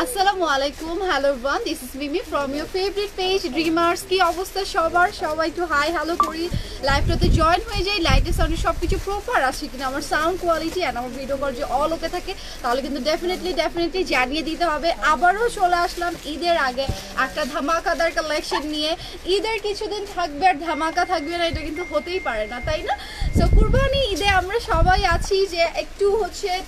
আসসালামু আলাইকুম, hello everyone, this is Mimi from your favourite page dreamers. কি অবস্থা সবার? সবাই একটু হাই হ্যালো করি, লাইভটাতে জয়েন হয়ে যাই। লাইটের সাউন্ডে সব কিছু প্রপার আছে কিনা, আমার সাউন্ড কোয়ালিটি অ্যান্ড আমার ভিডিও কল যে অল ওকে থাকে তাহলে কিন্তু ডেফিনেটলি জানিয়ে দিতে হবে। আবারও চলে আসলাম ঈদের আগে একটা ধামাকাদার কালেকশন নিয়ে। ঈদের কিছুদিন থাকবে আর ধামাকা থাকবে না, এটা কিন্তু হতেই পারে না, তাই না? সো কুরবানি ঈদে আমরা সবাই আছি যে একটু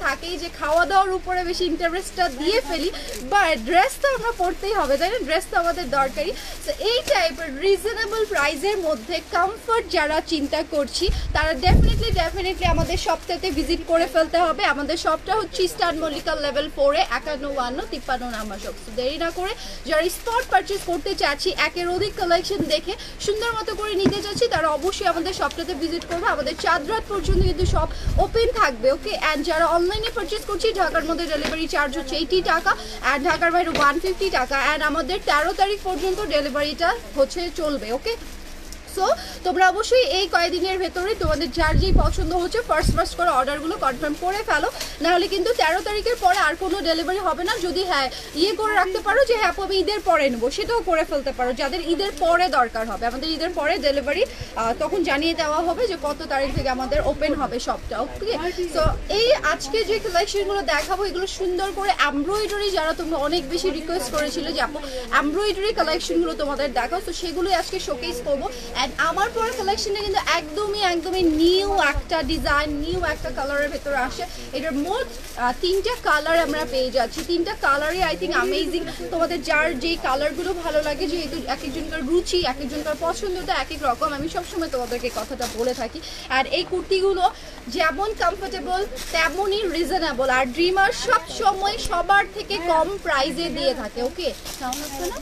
থাকেই যে খাওয়া দাওয়ার উপরে বেশি ইন্টারেস্টটা দিয়ে ফেলি, বাট ড্রেস তো আমরা পরতেই হবে, তাই না? ড্রেস তো আমাদের দরকারি। সো এই টাইপের রিজনেবল প্রাইসের মধ্যে কমফর্ট যারা চিন্তা করছি তারা ডেফিনেটলি আমাদের শপটাতে ভিজিট করে ফেলতে হবে। আমাদের শপটা হচ্ছে ইস্টার্ন মল্লিকা লেভেল 4-এ 51-53 নাম্বার শপ। দেরি না করে যারা স্পট পারচেস করতে চাচ্ছি, একের অধিক কালেকশন দেখে সুন্দর মতো করে নিতে চাচ্ছি, তারা অবশ্যই আমাদের শপটাতে ভিজিট করবে। আমাদের চাঁদ রাত পর্যন্ত কিন্তু শপ ওপেন থাকবে, ওকে? অ্যান্ড যারা অনলাইনে পারচেস করছি, ঢাকার মধ্যে ডেলিভারি চার্জ হচ্ছে 80 টাকা অ্যান্ড ঢাকার বাইরে 150 টাকা। অ্যান্ড আমাদের 13 তারিখ পর্যন্ত ডেলিভারিটা চলবে, ওকে? সো তোমরা অবশ্যই এই কয়েকদিনের ভেতরে তোমাদের যার যেই পছন্দ হচ্ছে ফার্স্ট করে অর্ডারগুলো কনফার্ম করে ফেলো, নাহলে কিন্তু 13 তারিখের পরে আর কোনো ডেলিভারি হবে না। যদি হ্যাঁ করে রাখতে পারো যে হ্যাঁ আমি ঈদের পরে নেবো, সেটাও করে ফেলতে পারো। যাদের ঈদের পরে দরকার হবে, আমাদের ঈদের পরে ডেলিভারি তখন জানিয়ে দেওয়া হবে যে কত তারিখ থেকে আমাদের ওপেন হবে শপটা, ওকে? সো এই আজকে যে কালেকশনগুলো দেখাবো এগুলো সুন্দর করে এমব্রয়ডারি, যারা তোমরা অনেক বেশি রিকোয়েস্ট করেছিলে যে আপু এমব্রয়ডারি কালেকশনগুলো তোমাদের দেখাও, তো সেগুলোই আজকে শোকেস করবো। আমার পরে কালেকশনে কিন্তু একদমই নিউ একটা ডিজাইন, নিউ একটা কালারের ভেতরে আসে। এটার মোট 3টা কালার আমরা পেয়ে যাচ্ছি। 3টা কালারই আই থিঙ্ক অ্যামেজিং। তোমাদের যার যেই কালারগুলো ভালো লাগে, যেহেতু এক একজনকার রুচি, এক একজনকার পছন্দটা এক এক রকম, আমি সবসময় তোমাদেরকে কথাটা বলে থাকি। আর এই কুর্তিগুলো যেমন কমফোর্টেবল তেমনই রিজনেবল, আর ড্রিমার সব সময় সবার থেকে কম প্রাইসে দিয়ে থাকে, ওকে? সাউন্ড আসছে না?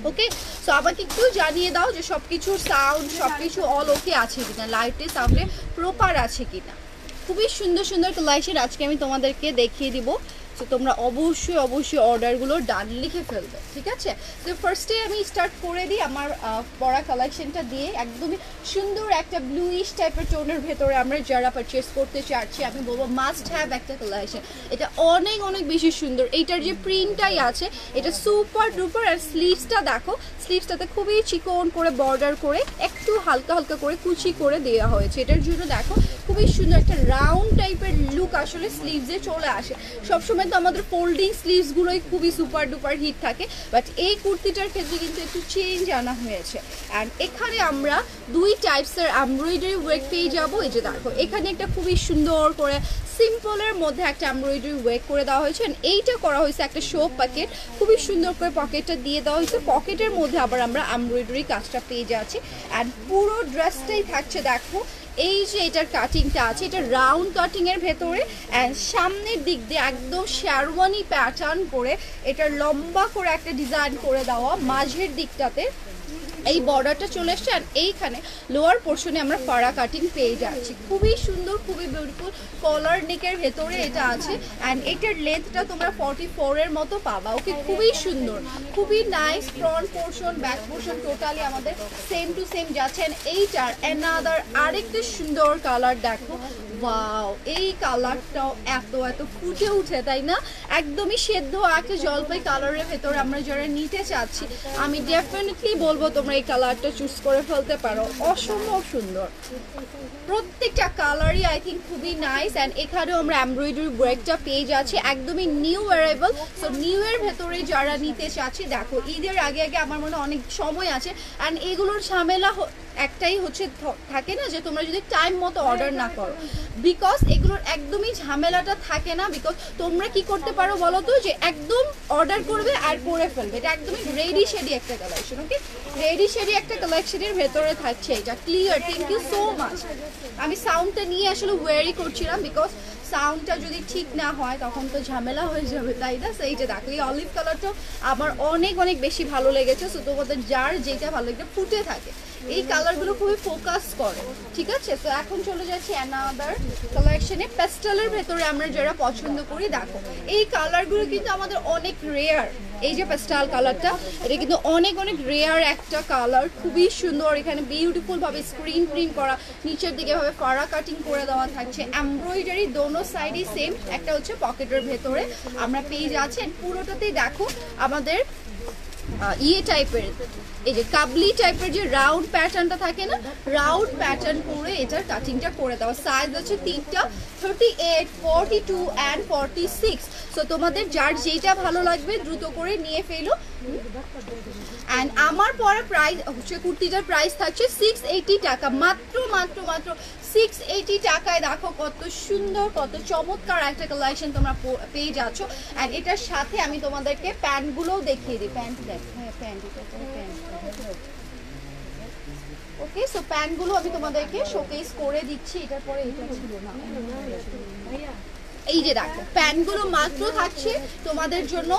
ওকে, সো আমাকে একটু জানিয়ে দাও যে সবকিছুর সাউন্ড সবকিছু অল ওকে আছে কিনা, লাইটের সাউন্ডে প্রপার আছে কিনা। খুবই সুন্দর কালেকশন আজকে আমি তোমাদেরকে দেখিয়ে দিব। তো তোমরা অবশ্যই অর্ডারগুলো ডান লিখে ফেলবে, ঠিক আছে? তো ফার্স্টে আমি স্টার্ট করে দিই আমার পরা কালেকশনটা দিয়ে। একদমই সুন্দর একটা ব্লুইশ টাইপের টোনের ভেতরে আমরা যারা পারচেস করতে চাচ্ছি, আমি বলবো মাস্ট হ্যাভ একটা কালেকশন। এটা অনেক বেশি সুন্দর। এইটার যে প্রিন্টটাই আছে এটা সুপার ডুপার। আর স্লিভসটা দেখো, স্লিভসটাতে খুবই চিকন করে বর্ডার করে একটু হালকা করে কুচি করে দেওয়া হয়েছে। এটার জন্য দেখো খুবই সুন্দর একটা রাউন্ড টাইপের লুক আসলে স্লিভসে চলে আসে। সবসময় তো আমাদের ফোল্ডিং স্লিভসগুলোই খুবই সুপার ডুপার হিট থাকে, বাট এই কুর্তিটার ক্ষেত্রে কিন্তু একটু চেঞ্জ আনা হয়েছে। অ্যান্ড এখানে আমরা 2 টাইপসের এমব্রয়ডারি ওয়ার্ক পেয়ে যাবো। এই যে দেখো এখানে একটা খুবই সুন্দর করে সিম্পলের মধ্যে একটা এমব্রয়ডারি ওয়ার্ক করে দেওয়া হয়েছে। এইটা করা হয়েছে একটা শো পকেট, খুবই সুন্দর করে পকেটটা দিয়ে দেওয়া হয়েছে। পকেটের মধ্যে আবার আমরা এমব্রয়ডারি কাজটা পেয়ে যাচ্ছি। অ্যান্ড পুরো ড্রেসটাই থাকছে দেখো এই যে এটার কাটিংটা আছে, এটা রাউন্ড কাটিং এর ভেতরে অ্যান্ড সামনের দিক দিয়ে একদম শেরওয়ানি প্যাটার্ন করে এটার লম্বা করে একটা ডিজাইন করে দেওয়া। মাঝের দিকটাতে এই বর্ডারটা চলে আসছে আর এইখানে লোয়ার পোর্শনে আমরা ফাড়া কাটিং পেয়ে যাচ্ছি। খুবই সুন্দর, খুবই বিউটিফুল কলার নেকের ভেতরে এটা আছে। অ্যান্ড এটার লেন্থটা তোমরা 44 এর মতো পাবা, ওকে? খুবই সুন্দর, খুবই nice. Front portion back portion totally আমাদের সেম টু সেম যাচ্ছে। এইটার অ্যানাদার আরেকটা সুন্দর কালার দেখো, ওয়াও! এই কালারটাও এত ফুটে উঠে, তাই না? একদমই সেদ্ধ একটা জলপাই কালারের ভেতরে আমরা যারা নিতে চাচ্ছি, আমি ডেফিনেটলি বলবো তোমরা এই কালারটা চুজ করে ফেলতে পারো। অসম্ভব সুন্দর, প্রত্যেকটা কালারই আই থিঙ্ক খুবই নাইস। অ্যান্ড এখানেও আমরা এমব্রয়ডারি ওয়ার্কটা পেয়ে যাচ্ছি, একদমই নিউ অ্যারাইভাল। সো নিউ এর ভেতরে যারা নিতে চাচ্ছি, দেখো ঈদের আগে আমার মনে অনেক সময় আছে। অ্যান্ড এগুলোর ঝামেলা একটাই থাকে না যে তোমরা যদি টাইম মতো অর্ডার না করো, বিকজ এগুলোর একদমই ঝামেলাটা থাকে না। বিকজ তোমরা কি করতে পারো বলো তো, যে একদম অর্ডার করবে আর পরে ফেলবে। এটা একদমই রেডি শেডি একটা কালেকশন, ওকে? রেডি শেডি একটা কালেকশনের ভেতরে থাকছে এটা। Clear, thank you so much. আমি সাউন্ডটা নিয়ে আসলে ওয়ারি করছিলাম, বিকজ সাউন্ডটা যদি ঠিক না হয় তখন তো ঝামেলা হয়ে যাবে, তাই না? সেই যে দেখো এই অলিভ কালারটা আমার অনেক বেশি ভালো লেগেছে। সো তোমাদের যার যেটা ভালো লাগে ফুটে থাকে এই কালারগুলো খুবই ফোকাস করে, ঠিক আছে। তো এখন চলে যাচ্ছি অ্যানাদার কালেকশনে, পেস্টেলের ভেতরে আমরা যারা পছন্দ করি। দেখো এই কালারগুলো কিন্তু আমাদের অনেক রেয়ার। এই যে পেস্টাল কালারটা, এটা কিন্তু অনেক অনেক রেয়ার একটা কালার, খুবই সুন্দর। এখানে বিউটিফুল ভাবে স্ক্রিন প্রিন্ট করা, নিচের দিকে ভাবে ফাড়া কাটিং করে দেওয়া থাকছে, এমব্রয়ডারি দোনো সাইডই সেম। একটা হচ্ছে পকেটের ভেতরে আমরা পেয়ে যাচ্ছি। পুরোটাতেই দেখো আমাদের ইয়ে টাইপের, এই যে কাবলি টাইপের যে রাউন্ড প্যাটার্নটা থাকে না, রাউন্ড প্যাটার্ন করে এটার কাটিংটা করে দেওয়া। সাইজ হচ্ছে তিনটা, 38, 42 অ্যান্ড 46। সো তোমাদের যার যেটা ভালো লাগবে দ্রুত করে নিয়ে ফেলো। অ্যান্ড আমার পরে প্রাইস হচ্ছে, কুর্তিটার প্রাইস থাকছে 680 টাকা, মাত্র মাত্র মাত্র 680 টাকায়। দেখো কত সুন্দর, কত চমৎকার একটা কালেকশন তোমরা পেয়ে যাচ্ছ। অ্যান্ড এটার সাথে আমি তোমাদেরকে প্যান্টগুলোও দেখিয়ে দিই। প্যান্ট দেখো, হ্যাঁ প্যান্ট, এটা প্যান্ট। ওকে, সো প্যান্টগুলো আমি তোমাদেরকে শোকেস করে দিচ্ছি। এটার পরে এটা ছিল না, এই যে দেখো প্যান্টগুলো মাত্র থাকছে তোমাদের জন্য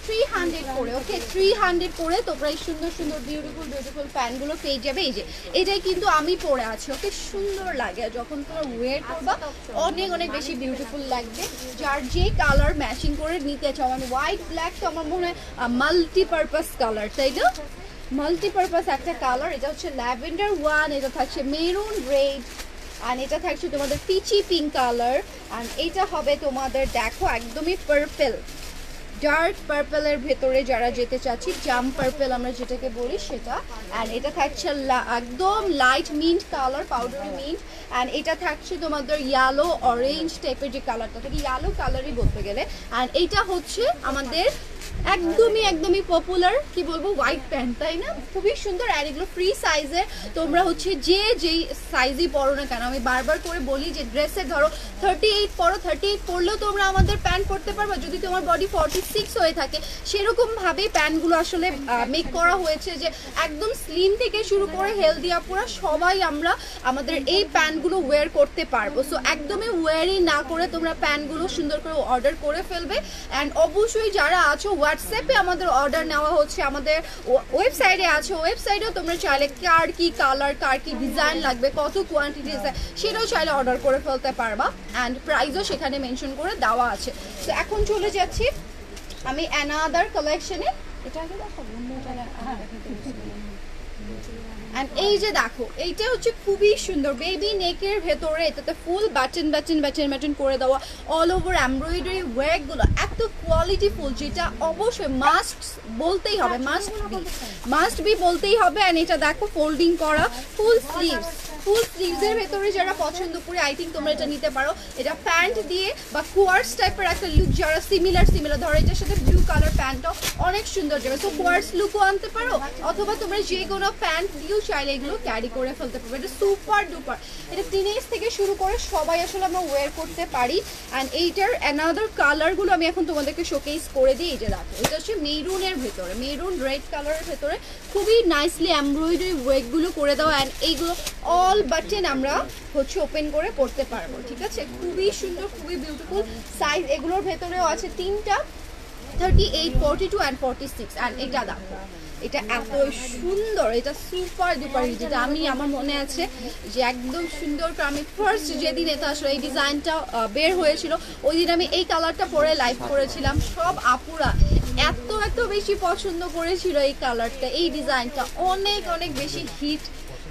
300 করে। ওকে, 300 করে তোমরা এই সুন্দর সুন্দর বিউটিফুল বিউটিফুল প্যান্টগুলো পেয়ে যাবে। এই যে এটাই কিন্তু আমি পরে আছি। ওকে, সুন্দর লাগে যখন তোমরা ওয়্যার করবা, অনেক অনেক বেশি বিউটিফুল লাগবে। যার যে কালার ম্যাচিং করে নিতে চাও, মানে হোয়াইট ব্ল্যাক তো আমার মনে হয় মাল্টিপারপাস কালার, তাই না? মাল্টিপারপাস একটা কালার। এটা হচ্ছে ল্যাভেন্ডার ওয়ান, এটা থাকছে মেরুন রেড, আর এটা থাকছে তোমাদের পিচি পিঙ্ক কালার, আর এটা হবে তোমাদের দেখো একদমই পার্পল, ডার্ক পার্পলের ভেতরে যারা যেতে চাচ্ছি, জাম পার্পল আমরা যেটাকে বলি সেটা। অ্যান্ড এটা থাকছে একদম light mint colour, powdery mint. And এটা থাকছে তোমাদের ইয়েলো অরেঞ্জ টাইপের যে কালারটা থাকে, ইয়েলো কালারই বলতে গেলে। অ্যান্ড এইটা হচ্ছে আমাদের একদমই একদমই পপুলার, কি বলবো, হোয়াইট প্যান্ট, তাই না? খুবই সুন্দর। আর এগুলো ফ্রি সাইজের, তোমরা হচ্ছে যে যেই সাইজই পরো না কেন, আমি বারবার করে বলি যে ড্রেসের ধরো 38 পরো, 38 পরলেও তোমরা আমাদের প্যান্ট পরতে পারবে। যদি তোমার বডি 46 হয়ে থাকে, সেরকমভাবেই প্যান্টগুলো আসলে মেক করা হয়েছে, যে একদম স্লিম থেকে শুরু করে হেলদি আপুরা সবাই আমরা আমাদের এই প্যান্টগুলো ওয়্যার করতে পারবো। সো একদমই ওয়্যারই না করে তোমরা প্যান্টগুলো সুন্দর করে অর্ডার করে ফেলবে। অ্যান্ড অবশ্যই যারা আছো হোয়াটসঅ্যাপে আমাদের অর্ডার নেওয়া হচ্ছে, আমাদের ওয়েবসাইটে আছে, ওয়েবসাইটেও তোমরা চাইলে কার কি কালার, কার কি ডিজাইন লাগবে, কত কোয়ান্টিটি, সেটাও চাইলে অর্ডার করে ফেলতে পারবা। অ্যান্ড প্রাইসও সেখানে মেনশন করে দেওয়া আছে। তো এখন চলে যাচ্ছি আমি অ্যানাদার কালেকশনে। এটা আগে দেখাবো। এন্ড এই যে দেখো, এইটা হচ্ছে খুবই সুন্দর বেবি নেকের ভেতরে, এটাতে ফুল বাটন বাটন বাটন বাটন করে দেওয়া, অল ওভার এমব্রয়ডারি ওয়ার্কগুলো এত কোয়ালিটি ফুল, যেটা অবশ্যই মাস্ট বলতেই হবে, মাস্ট বি বলতেই হবে। এন্ড এটা দেখো ফোল্ডিং করা ফুল স্লিভস, ফুল স্লিভসের ভেতরে যারা পছন্দ করে, আই থিঙ্ক তোমরা এটা নিতে পারো। এটা প্যান্ট দিয়ে বা কোয়ার্স টাইপের একটা লুক, যারা সিমিলার ধরো এটার সাথে ব্লু কালার প্যান্টও অনেক সুন্দর যাবে। তো কোয়ার্স লুকও আনতে পারো, অথবা তোমরা যে কোনো প্যান্ট দিয়েও চাইলে এগুলো ক্যারি করে ফেলতে পারবে। এটা সুপার ডুপার, এটা টিনেজ থেকে শুরু করে সবাই আসলে আমরা ওয়্যার করতে পারি। অ্যান্ড এইটার অ্যানাদার কালারগুলো আমি এখন তোমাদেরকে শোকেস করে দিই। এই যে দেখো, এটা হচ্ছে মেরুনের ভেতরে, মেরুন রেড কালারের ভেতরে খুবই নাইসলি এমব্রয়ডারি ওয়ার্কগুলো করে দেওয়া। অ্যান্ড এইগুলো অল বাটন আমরা হচ্ছে ওপেন করে করতে পারবো, ঠিক আছে? খুবই সুন্দর, খুবই বিউটিফুল। সাইজ এগুলোর ভেতরেও আছে তিনটা, 38, 42 অ্যান্ড 46। অ্যান্ড এটা দেখো, এটা এত সুন্দর, এটা সুপার ডুপার, যেটা আমি আমার মনে আছে যে একদম সুন্দর। আমি ফার্স্ট যেদিন এটা আসলে এই ডিজাইনটা বের হয়েছিল, ওই দিন আমি এই কালারটা পরে লাইভ করেছিলাম। সব আপুরা এত এত বেশি পছন্দ করেছিল এই কালারটা, এই ডিজাইনটা অনেক অনেক বেশি হিট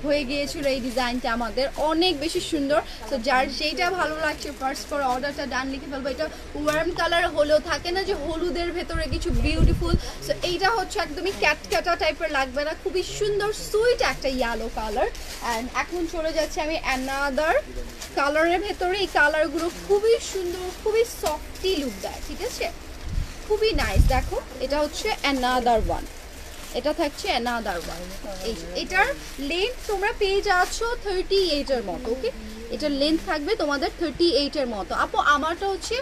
হয়ে গিয়েছিল। এই ডিজাইনটা আমাদের অনেক বেশি সুন্দর। তো যার যেটা ভালো লাগছে ফার্স্ট করে অর্ডারটা ডান লিখে ফেলবো। এটা ওয়ার্ম কালার হলেও থাকে না যে হলুদের ভেতরে কিছু বিউটিফুল, সো এইটা হচ্ছে একদমই ক্যাটক্যাটা টাইপের লাগবে না, খুবই সুন্দর সুইট একটা ইয়েলো কালার। অ্যান্ড এখন চলে যাচ্ছে আমি অ্যানাদার কালারের ভেতরে। এই কালারগুলো খুবই সুন্দর, খুবই সফটি লুক দেয়, ঠিক আছে? খুবই নাইস। দেখো, এটা হচ্ছে অ্যানাদার ওয়ান, এটা থাকছে অ্যানাদার ওয়ান। এটার লেন্থ তোমরা পেয়ে যাচ্ছ 38 এর মতো। ওকে, এটার লেন্থ থাকবে তোমাদের 38 এর মতো। আপু আমারটা হচ্ছে,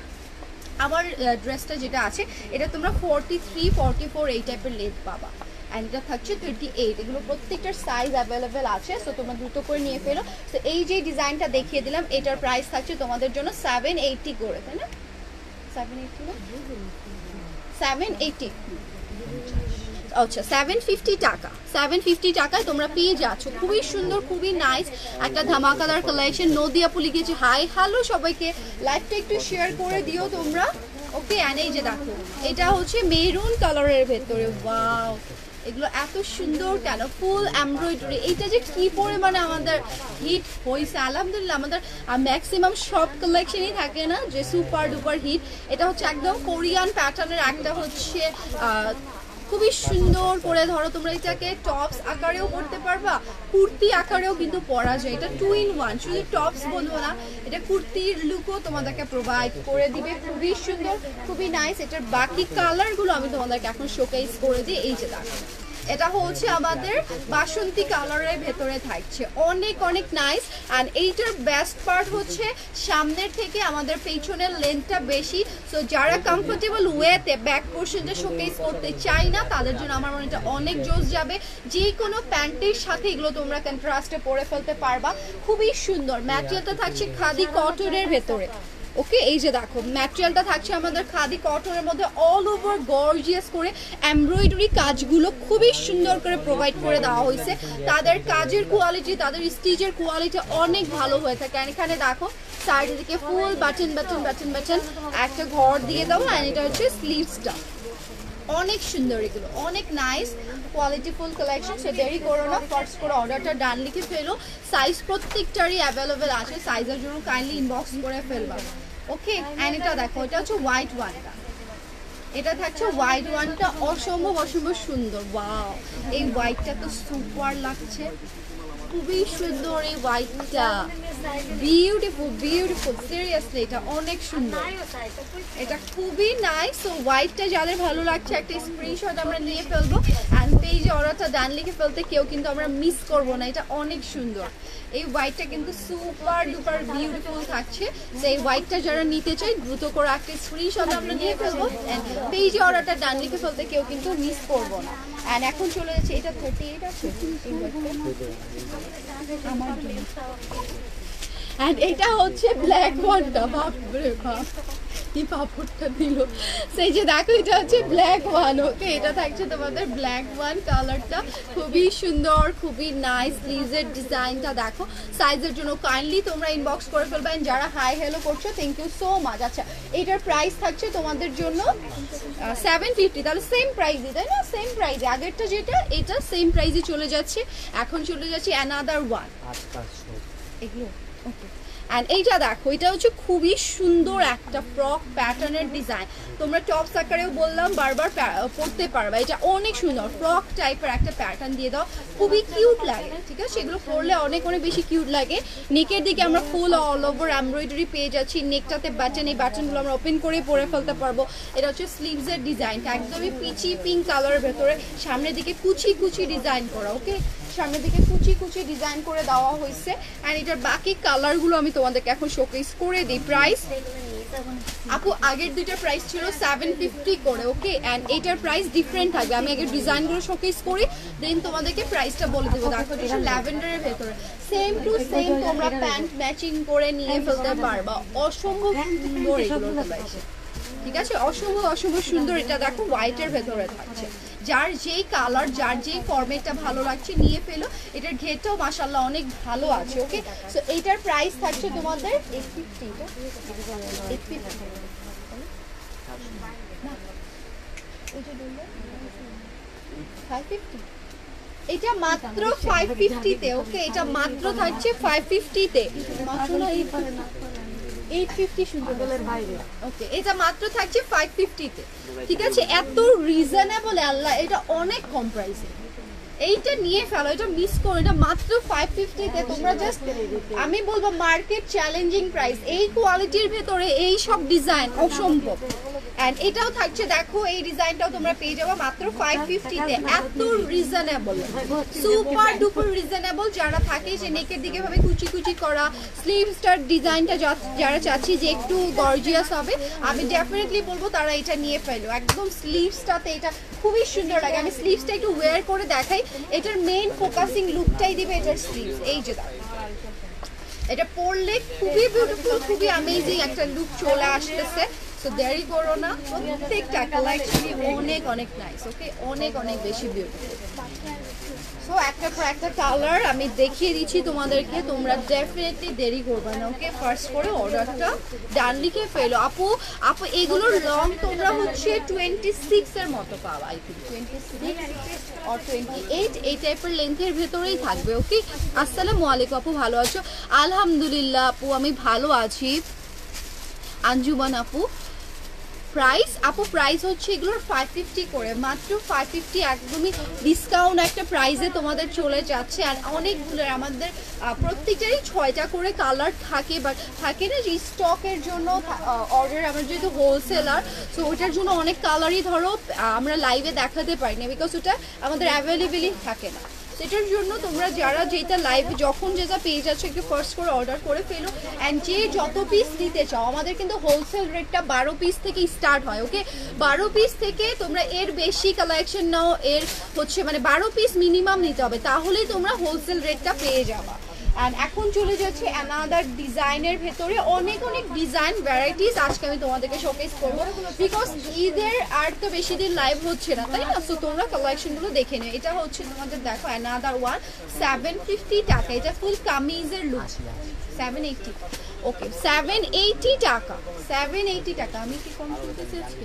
আমার ড্রেসটা যেটা আছে এটা তোমরা 43, 44 এই টাইপের লেন্থ পাবা। অ্যান্ড এটা থাকছে 38। এগুলো প্রত্যেকটার সাইজ অ্যাভেলেবেল আছে, সো তোমরা দ্রুত করে নিয়ে ফেলো। তো এই যে ডিজাইনটা দেখিয়ে দিলাম, এটার প্রাইস থাকছে তোমাদের জন্য 780 করে, তাই না? 780 না, 780 আচ্ছা 750 টাকা, 750 টাকায় তোমরা পেয়ে যাচ্ছ। খুবই সুন্দর, খুবই নাইস একটা ধামাকাদার কালেকশন। নদিয়া পুলি গেছে, হাই হ্যালো সবাইকে, লাইভটা একটু শেয়ার করে দিও তোমরা। ওকে, অ্যান্ড এই যে দেখো এটা হচ্ছে মেরুন কালারের ভেতরে, ওয়াও এগুলো এত সুন্দর কেন, ফুল এমব্রয়ডারি। এইটা যে কি পরিমাণে আমাদের হিট হয়েছে আলহামদুলিল্লাহ, আমাদের ম্যাক্সিমাম সব কালেকশনই থাকে না যে সুপার ডুপার হিট। এটা হচ্ছে একদম কোরিয়ান প্যাটার্নের একটা হচ্ছে খুবই সুন্দর করে ধরো তোমরা এটাকে টপস আকারেও পরতে পারবা, কুর্তি আকারেও কিন্তু পরা যায়। এটা 2 in 1, শুধু টপস বলবো না, এটা কুর্তির লুকও তোমাদেরকে প্রোভাইড করে দিবে। খুবই সুন্দর, খুবই নাইস। এটার বাকি কালারগুলো আমি তোমাদেরকে এখন শোকেস করে দিই। এই যে দেখো এটা হচ্ছে আমাদের বাসন্তী কালারের ভেতরে থাকছে, অনেক অনেক নাইস। অ্যান্ড এইটার বেস্ট পার্ট হচ্ছে সামনের থেকে আমাদের পেছনের লেন্থটা বেশি, সো যারা কমফোর্টেবল ওয়েতে ব্যাক পোর্শনটা শোকেস করতে চাই না তাদের জন্য আমার মনে হয় এটা অনেক জোস যাবে। যে কোনো প্যান্টের সাথে এগুলো তোমরা কন্ট্রাস্টে পরে ফেলতে পারবা। খুবই সুন্দর, ম্যাটেরিয়ালটা থাকছে খাদি কটনের ভেতরে। ওকে, এই যে দেখো ম্যাটেরিয়ালটা থাকছে আমাদের খাদি কটনের মধ্যে, অল ওভার গর্জিয়াস করে এমব্রয়ডারি কাজগুলো খুবই সুন্দর করে প্রোভাইড করে দেওয়া হয়েছে। তাদের কাজের কোয়ালিটি, তাদের স্টিচের কোয়ালিটি অনেক ভালো হয়ে থাকে। আর এখানে দেখো সাইড দিকে ফুল বাটন বাটন বাটন বাটন একটা ঘর দিয়ে দাও। আর এটা হচ্ছে স্লিভসটা, অনেক সুন্দর, এগুলো অনেক নাইস কোয়ালিটিফুল কালেকশন। সে দেরি করো না, ফার্স্ট করে অর্ডারটা ডান লিখে ফেলো। সাইজ প্রত্যেকটারই অ্যাভেলেবেল আছে, সাইজের জন্য কাইন্ডলি ইনবক্স করে ফেলবা। ওকে, অ্যান্ড এটা দেখো এটা হচ্ছে হোয়াইট ওয়ানটা, এটা থাকছে হোয়াইট ওয়ানটা অসম্ভব অসম্ভব সুন্দর। ওয়াও, এই হোয়াইটটা তো সুপার লাগছে, খুবই সুন্দর এই হোয়াইটটা, বিউটিফুল বিউটিফুল, সিরিয়াসলি এটা অনেক সুন্দর, এটা খুবই নাইস। সো হোয়াইটটা যাদের ভালো লাগছে একটা স্ক্রিনশট আমরা নিয়ে ফেলবো, অ্যান্ড পেজে অর্ডারটা ডান লিখে ফেলতে কেউ কিন্তু আমরা মিস করবো না, এটা অনেক সুন্দর। এই হোয়াইটটা কিন্তু সুপার ডুপার বিউটিফুল থাকছে। তো এই হোয়াইটটা যারা নিতে চাই দ্রুত করে একটা স্ক্রিনশট আমরা নিয়ে ফেলবো, অ্যান্ড পেজে অর্ডারটা ডান লিখে ফেলতে কেউ কিন্তু মিস করবো না। অ্যান্ড এখন চলে যাচ্ছে এটা 38 আছে আমার জন্য। অ্যান্ড এটা হচ্ছে ব্ল্যাক ওয়ানটা, বাপরে বাপ কি পাপড়টা দিল। সেই যে দেখো এটা হচ্ছে ব্ল্যাক ওয়ান। ওকে, এটা থাকছে তোমাদের ব্ল্যাক ওয়ান কালারটা, খুবই সুন্দর, খুবই নাইস। স্লিভসের ডিজাইনটা দেখো, সাইজের জন্য কাইন্ডলি তোমরা ইনবক্স করে ফেলবেন। যারা হাই হ্যালো করছো থ্যাংক ইউ সো মাচ। আচ্ছা, এটার প্রাইস থাকছে তোমাদের জন্য 750, তাহলে সেম প্রাইসই তাই না, সেম প্রাইসে আগেরটা যেটা এটা সেম প্রাইসে চলে যাচ্ছে। এখন চলে যাচ্ছে অ্যানাদার ওয়ান এগুলো। ওকে, অ্যান্ড এইটা দেখো এটা হচ্ছে খুবই সুন্দর একটা ফ্রক প্যাটার্নের ডিজাইন, তোমরা টপস আকারেও বললাম বারবার পরতে পারবা। এটা অনেক সুন্দর ফ্রক টাইপের একটা প্যাটার্ন দিয়ে দাও, খুবই কিউট লাগে। ঠিক আছে, সেগুলো পরলে অনেক অনেক বেশি কিউট লাগে। নেকের দিকে আমরা ফুল অল ওভার এমব্রয়ডারি পেয়ে যাচ্ছি, নেকটাতে বাটন, এই বাটনগুলো আমরা ওপেন করে পরে ফেলতে পারবো। এটা হচ্ছে স্লিভসের ডিজাইনটা একদমই পিচি পিঙ্ক কালারের ভেতরে, সামনের দিকে কুচি কুচি ডিজাইন করা। ওকে, সামনের দিকে কুচি কুচি ডিজাইন করে দেওয়া হয়েছে। অ্যান্ড এটার বাকি কালারগুলো আমি তোমাদেরকে এখন শোকেস করে দিই। প্রাইস আপু আগের দুইটা প্রাইস ছিল 750 করে। ওকে, অ্যান্ড এটার প্রাইস ডিফারেন্ট থাকবে। আমি আগে ডিজাইনগুলো শোকেস করি, দেন তোমাদেরকে প্রাইসটা বলে দেবো। দেখো এটা ল্যাভেন্ডারের ভেতরে সেম টু সেম তোমরা প্যান্ট ম্যাচিং করে নিয়ে ফেলতে পারবা। অসম্ভব সুন্দর এগুলোর প্রাইস, ঠিক আছে, অসম্ভব অসম্ভব সুন্দর। এটা দেখো হোয়াইটের ভেতরে থাকছে, যার যেই কালার যার যেই ফরম্যাটটা ভালো লাগছে নিয়ে ফেলো। এটার ঘেরটাও মাশাআল্লাহ অনেক ভালো আছে। ওকে, সো এইটার প্রাইস থাকছে তোমাদের 550, এটা মাত্র 550 তে। ওকে, এটা মাত্র থাকছে 550 তে, মাত্র না 850 সুন্দরের বাইরে। ওকে, এটা মাত্র থাকছে 550 তে। ঠিক আছে, এত রিজনেবল আল্লাহ, এটা অনেক কম প্রাইসে। এইটা নিয়ে ফেলো, এটা মিস করো, এটা মাত্র 550 তে। তোমরা জাস্ট আমি বলবো মার্কেট চ্যালেঞ্জিং প্রাইস, এই কোয়ালিটির ভেতরে এই সব ডিজাইন অসম্ভব। এন্ড এটাও থাকছে দেখো, এই ডিজাইনটাও তোমরা পেয়ে যাবে মাত্র 550 তে। এত রিজনেবল, সুপার ডুপার রিজনেবল। যারা থাকে যে নেকের দিকে ভাবে কুচি কুচি করা স্লিভসটার ডিজাইনটা যারা চাচ্ছি যে একটু গর্জিয়াস হবে, আমি ডেফিনেটলি বলবো তারা এটা নিয়ে ফেলো। একদম স্লিভসটাতে এটা খুবই সুন্দর লাগে। আমি স্লিভসটা একটু ওয়্যার করে দেখাই, এটার মেইন ফোকাসিং লুকটাই দিবে এটার স্লিভস। এই যে দেখো এটা পরলে খুবই বিউটিফুল, খুবই অ্যামেজিং একটা লুক চলে আসতেছে। সো দেরি করো না, প্রত্যেকটা কালেকশনই অনেক অনেক নাইস। ওকে, অনেক অনেক বেশি বিউটিফুল। সো একটা পর একটা কালার আমি দেখিয়ে দিচ্ছি তোমাদেরকে, তোমরা ডেফিনেটলি দেরি করবে না। ওকে, ফার্স্ট করে অর্ডারটা ডান লিখে ফেলো। আপু আপু এগুলোর লং তোমরা হচ্ছে 26 এর মতো পাওয়া, আই থিঙ্ক 26 অর 28 এই টাইপের লেন্থের ভেতরেই থাকবে। ওকে, আসসালামু আলাইকুম আপু, ভালো আছো? আলহামদুলিল্লাহ আপু আমি ভালো আছি। আঞ্জুমান আপু প্রাইস, আপু প্রাইস হচ্ছে এগুলোর 550 করে, মাত্র 550, একদমই ডিসকাউন্ট একটা প্রাইসে তোমাদের চলে যাচ্ছে। আর অনেকগুলো আমাদের প্রত্যেকটারই 6টা করে কালার থাকে, বাট থাকে না যে স্টকের জন্য অর্ডার, আমরা যেহেতু হোলসেলার, সো ওটার জন্য অনেক কালারই ধরো আমরা লাইভে দেখাতে পারি না, বিকজ ওটা আমাদের অ্যাভেলেবেলই থাকে না। সেটার জন্য তোমরা যারা যেটা লাইভে যখন যেটা পেয়ে যাচ্ছ একটু ফার্স্ট করে অর্ডার করে ফেলো। অ্যান্ড যে যত পিস নিতে চাও, আমাদের কিন্তু হোলসেল রেটটা 12 পিস থেকে স্টার্ট হয়। ওকে, 12 পিস থেকে তোমরা এর বেশি কালেকশন নাও, এর হচ্ছে মানে 12 পিস মিনিমাম নিতে হবে, তাহলেই তোমরা হোলসেল রেটটা পেয়ে যাবা। অ্যান্ড এখন চলে যাচ্ছে অ্যানাদার ডিজাইনের ভেতরে, অনেক অনেক ডিজাইন ভ্যারাইটিস আজকে আমি তোমাদেরকে শোকেস করবো, বিকজ ঈদের আর তো বেশি দিন লাইভ হচ্ছে না, তাই না? সো তোমরা কালেকশনগুলো দেখে নেও। এটা হচ্ছে তোমাদের দেখো অ্যানাদার ওয়ান, 750 টাকা। এটা ফুল কামিজের লুক, 780। ওকে, 780 টাকা, 780 টাকা। আমি কি কম করতেছি আজকে?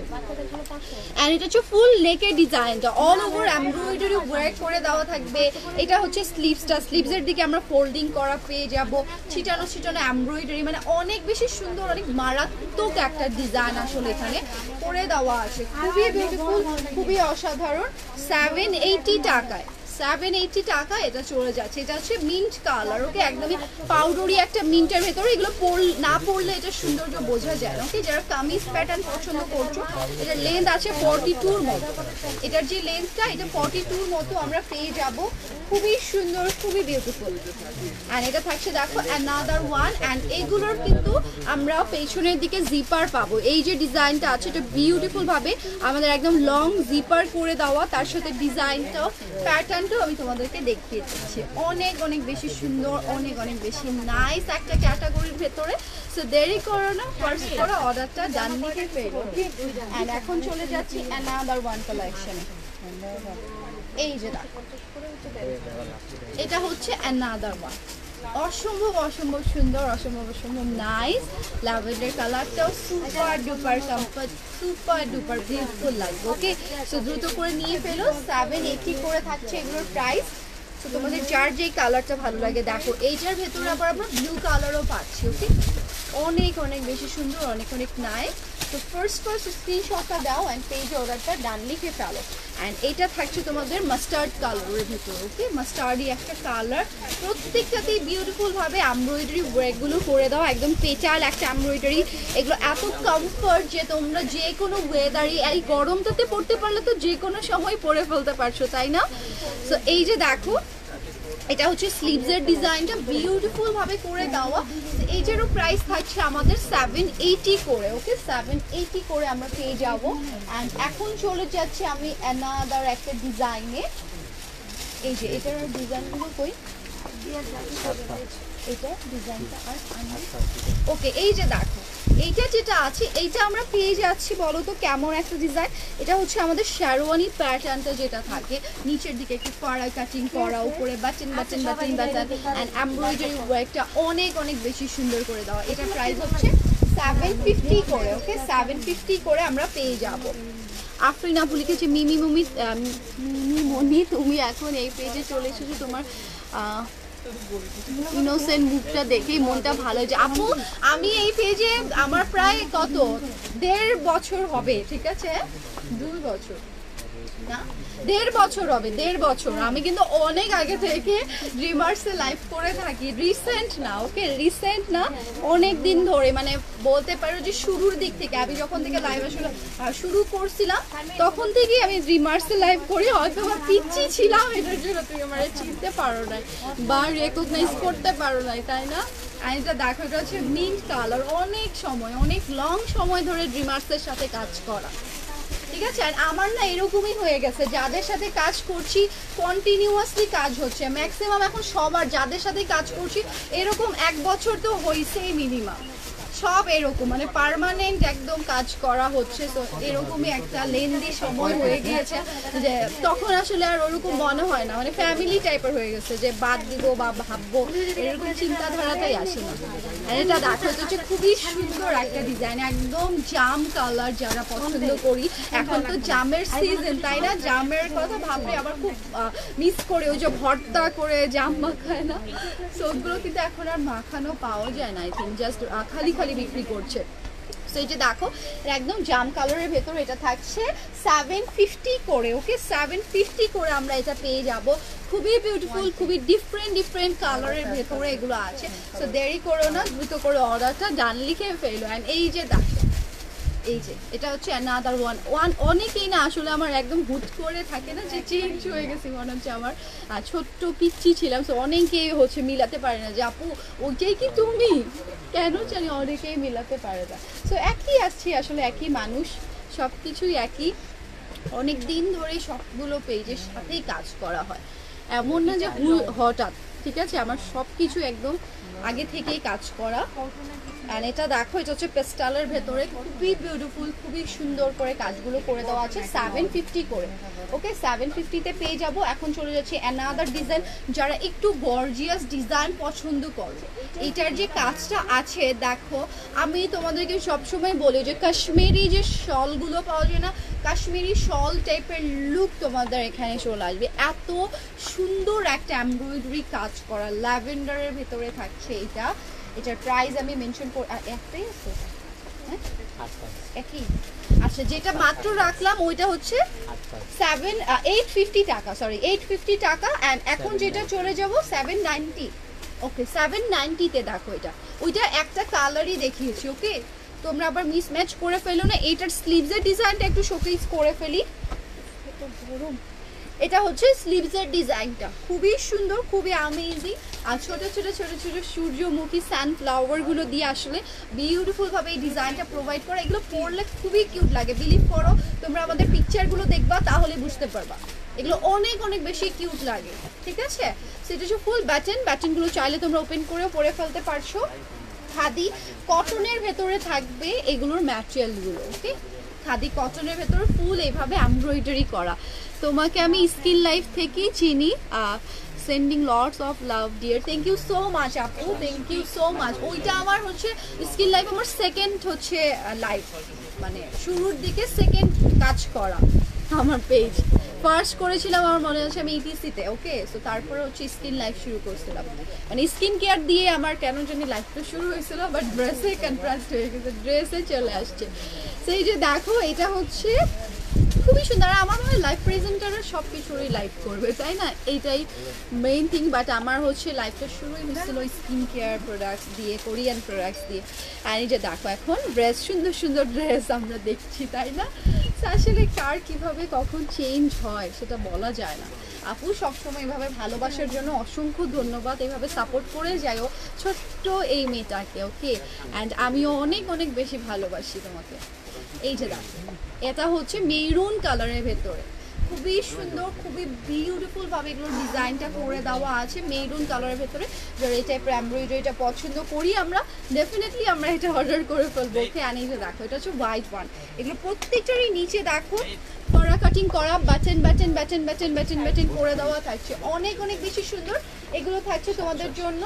এন্ড এটা হচ্ছে ফুল নেকের ডিজাইনটা, অল ওভার এমব্রয়ডারি ওয়ার্ক করে দেওয়া থাকবে। এটা হচ্ছে স্লিভসটা, স্লিভসের দিকে আমরা ফোল্ডিং করা পেয়ে যাব, ছিটানো ছিটানো এমব্রয়ডারি, মানে অনেক বেশি সুন্দর, অনেক মারাত্মক একটা ডিজাইন আসলে এখানে করে দেওয়া আছে। খুবই বিউটিফুল, খুবই অসাধারণ। 780 টাকায়, 780 টাকা এটা চলে যাচ্ছে। এটা হচ্ছে মিন্ট কালার। ওকে, একদমই পাউডারি একটা মিন্টের ভেতরে, এগুলো না পরলে এটা সৌন্দর্য বোঝা যায়। ওকে, যারা কামিজ প্যাটার্ন পছন্দ করছো, এটার লেন্থ আছে 42-র মতো। এটার যে লেন্থটা, এটা 42-র মতো আমরা পেয়ে যাব। খুবই সুন্দর, খুবই বিউটিফুল। অ্যান্ড এটা থাকছে দেখো অ্যানাদার ওয়ান। অ্যান্ড এগুলোর কিন্তু আমরা পেছনের দিকে জিপার পাবো। এই যে ডিজাইনটা আছে, এটা বিউটিফুল ভাবে আমাদের একদম লং জিপার করে দেওয়া, তার সাথে ডিজাইনটাও প্যাটার্নটাও আমি তোমাদেরকে দেখিয়ে দিচ্ছি। অনেক অনেক বেশি সুন্দর, অনেক অনেক বেশি নাইস একটা ক্যাটাগরির ভেতরে। সো দেরি করো না, ফার্স্ট করে অর্ডারটা ডান লিখে ফেলো। অ্যান্ড এখন চলে যাচ্ছি অ্যানাদার ওয়ান কালেকশনে। এই যে দেখো, এটা হচ্ছে অ্যানাদার ওয়ান, অসম্ভব অসম্ভব সুন্দর, অসম্ভব অসম্ভব নাইস। ল্যাভেন্ডার কালারটাও super duper comfort, super duper beautiful লাগবে। ওকে, সো দ্রুত করে নিয়ে ফেলো। 780 করে থাকছে এগুলোর প্রাইস। তো তোমাদের যার যেই কালারটা ভালো লাগে, দেখো এইটার ভেতরে আবার আমরা ব্লু কালারও পাচ্ছি। ওকে, অনেক অনেক বেশি সুন্দর, অনেক অনেক নাইস। তো ফার্স্ট স্ক্রিনশটটা দাও অ্যান্ড পেজ অর্ডারটা ডান লিখে ফেলো। অ্যান্ড এটা থাকছে তোমাদের মাস্টার্ড কালারের ভিতরে। ওকে, মাস্টার্ডই একটা কালার, প্রত্যেকটাতেই বিউটিফুলভাবে এমব্রয়ডারি ওয়ার্কগুলো করে দাও, একদম পেটাল একটা এমব্রয়ডারি। এগুলো এত কমফর্ট যে তোমরা যে কোনো ওয়েদারে, এই গরমটাতে পরতে পারলে তো যে কোনো সময় পরে ফেলতে পারছো, তাই না? সো এই যে দেখো, এটা হচ্ছে স্লিভসের ডিজাইনটা বিউটিফুল ভাবে করে দেওয়া। এইটারও প্রাইস থাকছে আমাদের 780 করে। ওকে, 780 করে আমরা পেয়ে যাবো। অ্যান্ড এখন চলে যাচ্ছে আমি অ্যানাদার একটা ডিজাইনে। এই যে এটার ডিজাইনগুলো কই, এটা ডিজাইনটা আর ওকে, এই যে দেখো এইটা যেটা আছে, এইটা আমরা পেয়ে যাচ্ছি। বলো তো কেমন একটা ডিজাইন? এটা হচ্ছে আমাদের শেরওয়ানি প্যাটার্নটা যেটা থাকে, নিচের দিকে একটু ফাড়া কাটিং করা, উপরে button button button button and embroidery ওয়ার্কটা অনেক অনেক বেশি সুন্দর করে দেওয়া। এটার প্রাইস হচ্ছে 750 করে। ওকে, 750 করে আমরা পেয়ে যাব। আফরিন আপু লিখেছে মিমি মনি, তুমি এখন এই পেজে চলে এসেছো, তোমার ইনোসেন্ট মুখটা দেখেই মনটা ভালো হয়েছে। আপু আমি এই পেজে আমার প্রায় কত 1.5 বছর হবে, ঠিক আছে? 2 বছর না, 1.5 বছর হবে, 1.5 বছর। আমি কিন্তু অনেক আগে থেকে ড্রিমার্সে লাইভ করে থাকি, রিসেন্ট না। ওকে, রিসেন্ট না, অনেক দিন ধরে, মানে বলতে পারো যে শুরুর দিক থেকে, আমি যখন থেকে লাইভ আসলে শুরু করছিলাম তখন থেকেই আমি ড্রিমার্সে লাইভ করি। হয়তো বা পিচ্ছি ছিলাম, এটার জন্য তুমি আমার চিনতে পারো নাই বা রেকগনাইজ করতে পারো নাই, তাই না? আর এটা দেখো, এটা হচ্ছে মিন্ট কালার, অনেক সময়, অনেক লং সময় ধরে ড্রিমার্সের সাথে কাজ করা। ঠিক আছে। আর আমার না এরকমই হয়ে গেছে, যাদের সাথে কাজ করছি কন্টিনিউয়াসলি কাজ হচ্ছে ম্যাক্সিমাম, এখন সবার যাদের সাথে কাজ করছি এরকম 1 বছর তো হয়েছেই মিনিমাম, সব এরকম মানে পার্মানেন্ট একদম কাজ করা হচ্ছে। তো এরকমই একটা লেন্দি সময় হয়ে গিয়েছে যে তখন আসলে আর ওরকম মনে হয় না, মানে ফ্যামিলি টাইপের হয়ে গেছে যে বাদ দিব বা ভাববো এরকম চিন্তাধারাটাই আসে না। আর এটা দেখো, এটা হচ্ছে খুবই সুন্দর একটা ডিজাইন, একদম জাম কালার, যারা পছন্দ করি। এখন তো জামের সিজন, তাই না? জামের কথা ভাবলে আবার খুব মিস করে, ওই যে ভর্তা করে জাম মাখায় না, সো ওগুলো কিন্তু এখন আর মাখানো পাওয়া যায় না, আই থিঙ্ক জাস্ট খালি খালি বিক্রি করছে। সো এই যে দেখো একদম জাম কালারের ভেতর এটা থাকছে 750 করে, ওকে 750 করে আমরা এটা পেয়ে যাব। খুবই বিউটিফুল, খুবই ডিফারেন্ট কালারের ভেতরে এগুলো আছে। সো দেরি করো না, দ্রুত করে অর্ডারটা ডান লিখে ফেলো। অ্যান্ড এই যে দেখো, এই যে এটা হচ্ছে অ্যানাদার ওয়ান। অনেকেই না আসলে আমার একদম হুট করে থাকে না যে চেঞ্জ হয়ে গেছে, মনে হচ্ছে আমার ছোট্ট পিচ্ছি ছিলাম। সো অনেকেই হচ্ছে মিলাতে পারে না যে আপু ওইটাই কি তুমি, কেন জানি অনেকেই মিলাতে পারে না। সো একই আসছি আসলে, একই মানুষ, সব কিছুই একই। অনেক দিন ধরেই সবগুলো পেজের সাথেই কাজ করা হয়, এমন না যে হঠাৎ, ঠিক আছে? আমার সব কিছু একদম আগে থেকেই কাজ করা। অ্যান্ড এটা দেখো, এটা হচ্ছে পেস্টালের ভেতরে খুবই বিউটিফুল, খুবই সুন্দর করে কাজগুলো করে দেওয়া আছে 750 করে, ওকে 750-তে পেয়ে যাব। এখন চলে যাচ্ছে অ্যানাদার ডিজাইন, যারা একটু গর্জিয়াস ডিজাইন পছন্দ করো। এটার যে কাজটা আছে দেখো, আমি তোমাদেরকে সবসময় বলি যে কাশ্মীরি যে শলগুলো পাওয়া যায় না, কাশ্মীরি শল টাইপের লুক তোমাদের এখানে চলে আসবে। এত সুন্দর একটা এমব্রয়ডারি কাজ করা ল্যাভেন্ডারের ভেতরে থাকছে এটা। এটার প্রাইস আমি মেনশন করে একটাই আছে, হ্যাঁ একই। আচ্ছা, যেটা মাত্র রাখলাম ওইটা হচ্ছে 850 টাকা, সরি 850 টাকা। অ্যান্ড এখন যেটা চলে যাব 790, ওকে 790-তে দেখো এটা, ওইটা একটা কালারই দেখিয়েছি, ওকে তোমরা আবার মিসম্যাচ করে ফেলো না। এইটার স্লিভসের ডিজাইনটা একটু শোকেস করে ফেলি, এত গরম। এটা হচ্ছে স্লিভসের ডিজাইনটা, খুবই সুন্দর, খুবই অ্যামেজিং। আর ছোট ছোট ছোট ছোট সূর্যমুখী সানফ্লাওয়ারগুলো দিয়ে আসলে বিউটিফুলভাবে এই ডিজাইনটা প্রোভাইড করা। এগুলো পরলে খুবই কিউট লাগে, বিলিভ করো তোমরা আমাদের পিকচারগুলো দেখবা তাহলে বুঝতে পারবা, এগুলো অনেক অনেক বেশি কিউট লাগে, ঠিক আছে? সেটা হচ্ছে ফুল ব্যাটনগুলো চাইলে তোমরা ওপেন করেও পরে ফেলতে পারছো। খাদি কটনের ভেতরে থাকবে এগুলোর ম্যাটেরিয়ালগুলো, ওকে খাদি কটনের ভেতরে ফুল এইভাবে এমব্রয়ডারি করা। তোমাকে আমি স্কিন লাইফ থেকেই চিনি, sending lots of love dear, thank you so much আপু, থ্যাংক ইউ সো মাচ। ওইটা আমার হচ্ছে স্কিন লাইফ, আমার সেকেন্ড হচ্ছে লাইফ, মানে শুরুর দিকে সেকেন্ড কাজ করা আমার পেজ। ফার্স্ট করেছিলাম আমার মনে হচ্ছে আমি ইটিসিতে, ওকে সো তারপরে হচ্ছে স্কিন লাইফ শুরু করছিলাম, মানে স্কিন কেয়ার দিয়ে আমার কেন জানি লাইফটা শুরু হয়েছিল, বাট ড্রেসে কন্ট্রাস্ট হয়ে গেছে, ড্রেসে চলে আসছে। সেই যে দেখো এটা হচ্ছে খুবই সুন্দর। আমার মনে হয় লাইফ প্রেজেন্টাররা সব কিছুরই লাইফ করবে, তাই না? এইটাই মেইন থিং। বাট আমার হচ্ছে লাইফটা শুরুই হচ্ছিল স্কিন কেয়ার প্রোডাক্টস দিয়ে, কোরিয়ান প্রোডাক্টস দিয়ে। আর এই যে দেখো এখন ড্রেস, সুন্দর সুন্দর ড্রেস আমরা দেখছি, তাই না? আসলে কার কিভাবে কখন চেঞ্জ হয় সেটা বলা যায় না। আপু সবসময় এভাবে ভালোবাসার জন্য অসংখ্য ধন্যবাদ, এভাবে সাপোর্ট করে যাও ছোট্ট এই মেয়েটাকে, ওকে অ্যান্ড আমিও অনেক অনেক বেশি ভালোবাসি তোমাকে। এই যে দেখো এটা হচ্ছে মেরুন কালারের ভেতরে, খুবই সুন্দর, খুবই বিউটিফুল ভাবে এগুলো ডিজাইনটা করে দেওয়া আছে মেরুন কালারের ভেতরে। যারা এই টাইপের এমব্রয়ডারিটা পছন্দ করি আমরা, ডেফিনেটলি আমরা এটা অর্ডার করে ফেলবো, ওকে। আর এই যে দেখো এটা হচ্ছে হোয়াইট ওয়ান, এগুলো প্রত্যেকটারই নিচে দেখো করা কাটিং করা, button button button button button button করে দেওয়া থাকছে, অনেক অনেক বেশি সুন্দর। এগুলো থাকছে তোমাদের জন্য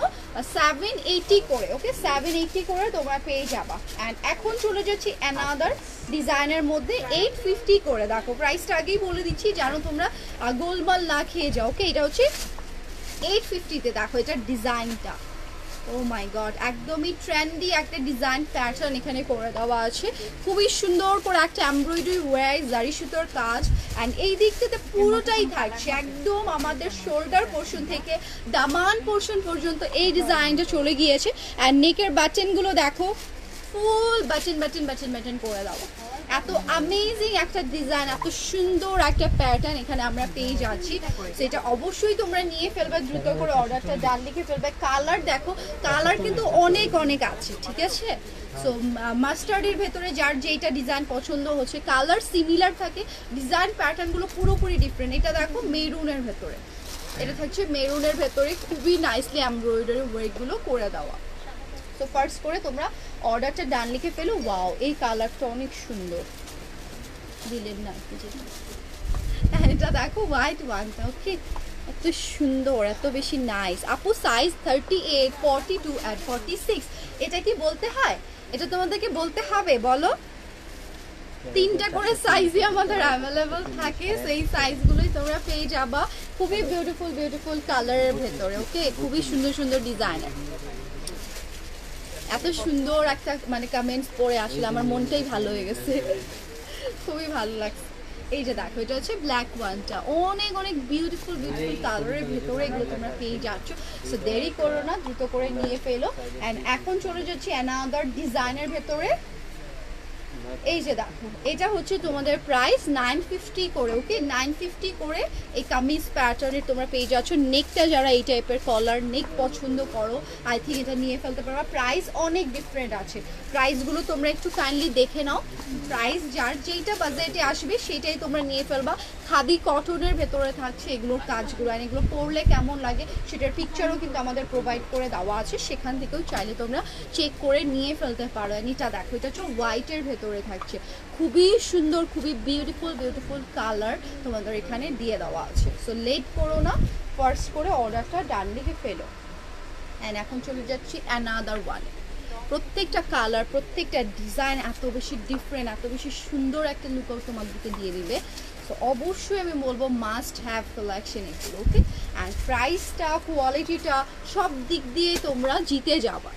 780 করে, ওকে 780 করে তোমরা পেয়ে যাবা। অ্যান্ড এখন চলে যাচ্ছি অ্যানাদার ডিজাইনের মধ্যে 850 করে। দেখো প্রাইসটা আগেই বলে দিচ্ছি, জানো তোমরা গোলমাল না খেয়ে যাও, ওকে। এটা হচ্ছে 850-তে। দেখো এটার ডিজাইনটা, ও মাই গড, একদমই ট্রেন্ডি একটা ডিজাইন প্যাটার্ন এখানে করে দেওয়া আছে, খুবই সুন্দর করে একটা এমব্রয়ডারি ওয়ার জারি সুতোর কাজ। অ্যান্ড এই দিকটাতে পুরোটাই থাকছে একদম আমাদের শোল্ডার পোর্শন থেকে দামান পোর্শন পর্যন্ত এই ডিজাইনটা চলে গিয়েছে। অ্যান্ড নেকের বাটনগুলো দেখো ফুল বাটন বাটন বাটন বাটন করে দেওয়া, এত অ্যামেজিং একটা ডিজাইন, এত সুন্দর একটা প্যাটার্ন এখানে আমরা পেয়ে যাচ্ছি। সেটা অবশ্যই তোমরা নিয়ে ফেলবে, দ্রুত করে অর্ডারটা ডান লিখে ফেলবে। কালার দেখো, কালার কিন্তু অনেক অনেক আছে, ঠিক আছে? সো মাস্টার্ডের ভেতরে যার যেটা ডিজাইন পছন্দ হচ্ছে, কালার সিমিলার থাকে, ডিজাইন প্যাটার্নগুলো পুরোপুরি ডিফারেন্ট। এটা দেখো মেরুনের ভেতরে, এটা থাকছে মেরুনের ভেতরে, খুবই নাইসলি এমব্রয়ডারি ওয়ার্কগুলো করে দেওয়া। তো ফার্স্ট করে তোমরা অর্ডারটা ডান লিখে ফেলো। ওয়াও, এই কালারটা অনেক সুন্দর, দিলেন না এটা দেখো হোয়াইট ওয়ানটা, ওকে এত সুন্দর, এত বেশি নাইস। আপু সাইজ 38, 42 আর 46, এটা কি বলতে হয়? এটা তোমাদেরকে বলতে হবে, বলো। 3টা করে সাইজই আমাদের অ্যাভেলেবল থাকে, সেই সাইজগুলোই তোমরা পেয়ে যাবা। খুবই বিউটিফুল বিউটিফুল কালারের ভেতরে, ওকে খুবই সুন্দর সুন্দর ডিজাইনের। এত সুন্দর একটা মানে কমেন্টস পড়ে আসলে আমার মনটাই ভালো হয়ে গেছে, খুবই ভালো লাগছে। এই যে দেখো, এটা হচ্ছে ব্ল্যাক ওয়ানটা, অনেক অনেক বিউটিফুল বিউটিফুল কালারের ভেতরে এগুলো তোমরা পেয়ে যাচ্ছ। সো দেরি করো না, দ্রুত করে নিয়ে ফেলো। অ্যান্ড এখন চলে যাচ্ছি অ্যানাদার ডিজাইনের ভেতরে। এই যে দেখো, এটা হচ্ছে তোমাদের প্রাইস 950 করে, ওকে 950 করে এই কামিজ প্যাটার্নের তোমরা পেয়ে যাচ্ছ। নেকটা যারা এই টাইপের কলার নেক পছন্দ করো, আই থিঙ্ক এটা নিয়ে ফেলতে পারবা। প্রাইস অনেক ডিফারেন্ট আছে, প্রাইসগুলো তোমরা একটু কাইন্ডলি দেখে নাও। প্রাইস যার যেইটা বাজেটে আসবে সেটাই তোমরা নিয়ে ফেলবা। খাদি কটনের ভেতরে থাকছে এগুলোর কাজগুলো, আর এগুলো পরলে কেমন লাগে সেটার পিকচারও কিন্তু আমাদের প্রোভাইড করে দেওয়া আছে, সেখান থেকেও চাইলে তোমরা চেক করে নিয়ে ফেলতে পারো। এটা দেখো, এটা হচ্ছে হোয়াইটের ভেতরে থাকছে, খুবই সুন্দর, খুবই বিউটিফুল বিউটিফুল কালার তোমাদের এখানে দিয়ে দেওয়া আছে। সো লেট করো না, ফার্স্ট করে অর্ডারটা ডান লিখে ফেলো। অ্যান্ড এখন চলে যাচ্ছি অ্যানাদার ওয়ানে। প্রত্যেকটা কালার, প্রত্যেকটা ডিজাইন এত বেশি ডিফারেন্ট, এত বেশি সুন্দর একটা লুকও তোমাদেরকে দিয়ে দিবে। তো অবশ্যই আমি বলবো মাস্ট হ্যাভ কালেকশন এগুলো, ওকে। অ্যান্ড প্রাইসটা, কোয়ালিটিটা সব দিক দিয়ে তোমরা জিতে যাবা।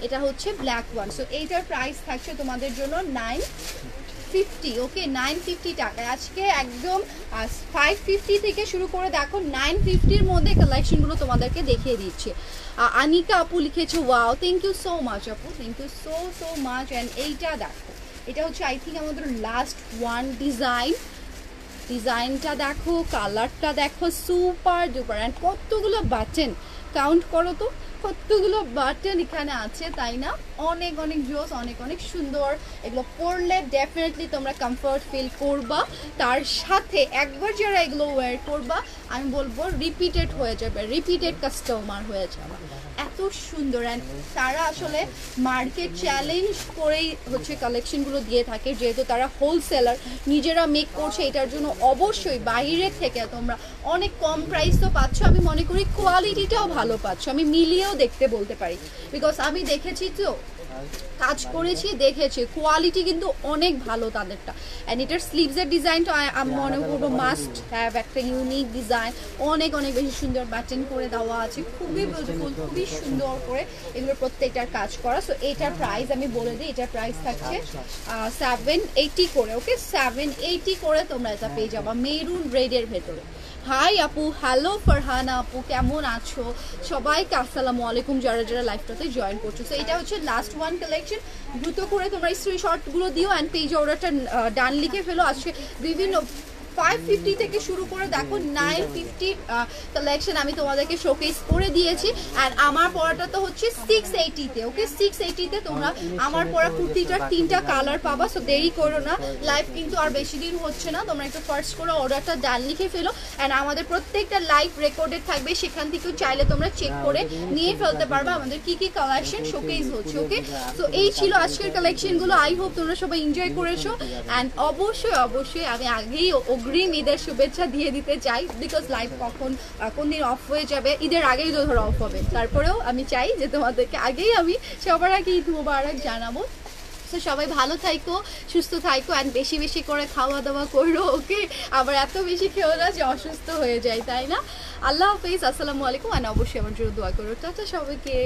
এটা হচ্ছে ব্ল্যাক ওয়ান। সো এইটার প্রাইস থাকছে তোমাদের জন্য 950, ওকে 950 টাকায়। আজকে একদম 550 থেকে শুরু করে দেখো 950-র মধ্যে কালেকশনগুলো তোমাদেরকে দেখিয়ে দিচ্ছে। আনিকা আপু লিখেছে wow, thank you so much আপু, thank you so so much. And এইটা দেখো, এটা হচ্ছে আই থিঙ্ক আমাদের লাস্ট ওয়ান ডিজাইন। ডিজাইনটা দেখো, কালারটা দেখো, সুপার ডুপার। অ্যান্ড কতগুলো বাটন, কাউন্ট করো তো কতগুলো বাটন এখানে আছে, তাই না? অনেক অনেক জোস, অনেক অনেক সুন্দর। এগুলো পরলে ডেফিনেটলি তোমরা কমফর্ট ফিল করবা। তার সাথে একবার যারা এগুলো ওয়্যার করবা, আমি বলবো রিপিটেড হয়ে যাবে, রিপিটেড কাস্টমার হয়ে যাবে। এত সুন্দর। অ্যান্ড তারা আসলে মার্কেট চ্যালেঞ্জ করেই হচ্ছে কালেকশনগুলো দিয়ে থাকে, যেহেতু তারা হোলসেলার, নিজেরা মেক করছে, এটার জন্য অবশ্যই বাইরের থেকে তোমরা অনেক কম প্রাইস তো পাচ্ছ। আমি মনে করি কোয়ালিটিটাও ভালো পাচ্ছ, আমি মিলিয়েও দেখতে বলতে পারি, বিকজ আমি দেখেছি তো, কাজ করেছি, দেখেছি কোয়ালিটি কিন্তু অনেক ভালো তাদেরটা। অ্যান্ড এটার স্লিভসের ডিজাইনটা আমি মনে করবো মাস্ট হ্যাভ, একটা ইউনিক ডিজাইন, অনেক অনেক বেশি সুন্দর বাটন করে দেওয়া আছে, খুবই বিউটিফুল, খুবই সুন্দর করে এগুলোর প্রত্যেকটার কাজ করা। সো এটার প্রাইস আমি বলে দিই, এটার প্রাইস থাকছে 780 করে, ওকে 780 করে তোমরা এটা পেয়ে যাবা মেরুন রেডের ভেতরে। হাই আপু, হ্যালো ফারহানা আপু, কেমন আছো? সবাইকে আসসালামু আলাইকুম, যারা যারা লাইভটাতে জয়েন করছো। তো এটা হচ্ছে লাস্ট ওয়ান কালেকশন, দ্রুত করে তোমরা স্ক্রিনশটগুলো দিও অ্যান্ড পেজ অর্ডারটা ডান লিখে ফেলো। আজকে বিভিন্ন 550 থেকে শুরু করে দেখো 950 কালেকশন আমি তোমাদেরকে শোকেস করে দিয়েছি। অ্যান্ড আমার পরাটা তো হচ্ছে 680-তে, ওকে 680-তে তোমরা আমার পরা কুর্তিটার 3টা কালার পাবা। সো দেরি করো না, লাইভ কিন্তু আর বেশি দিন হচ্ছে না, তোমরা একটু ফার্স্ট করে অর্ডারটা ডান লিখে ফেলো। অ্যান্ড আমাদের প্রত্যেকটা লাইভ রেকর্ডেড থাকবে, সেখান থেকেও চাইলে তোমরা চেক করে নিয়ে ফেলতে পারবে আমাদের কি কি কালেকশন শোকেস হচ্ছে, ওকে। সো এই ছিল আজকের কালেকশনগুলো, আই হোপ তোমরা সবাই এনজয় করেছো। অ্যান্ড অবশ্যই অবশ্যই আমি আগেই অগ্রিম ঈদের শুভেচ্ছা দিয়ে দিতে চাই, বিকজ লাইভ কোন দিন অফ হয়ে যাবে, ঈদের আগেই তো ধরো অফ হবে, তারপরেও আমি চাই যে তোমাদেরকে আগেই আমি সবার আগে ঈদ মোবারক জানাবো। তো সবাই ভালো থাইকো, সুস্থ থাইকো, অ্যান্ড বেশি বেশি করে খাওয়া দাওয়া করো, ওকে। আবার এত বেশি খেও না যে অসুস্থ হয়ে যায়, তাই না? আল্লাহ হাফিজ, আসসালামু আলাইকুম। অ্যান্ড অবশ্যই আমার জন্য দোয়া করো। টাটা সবাইকে।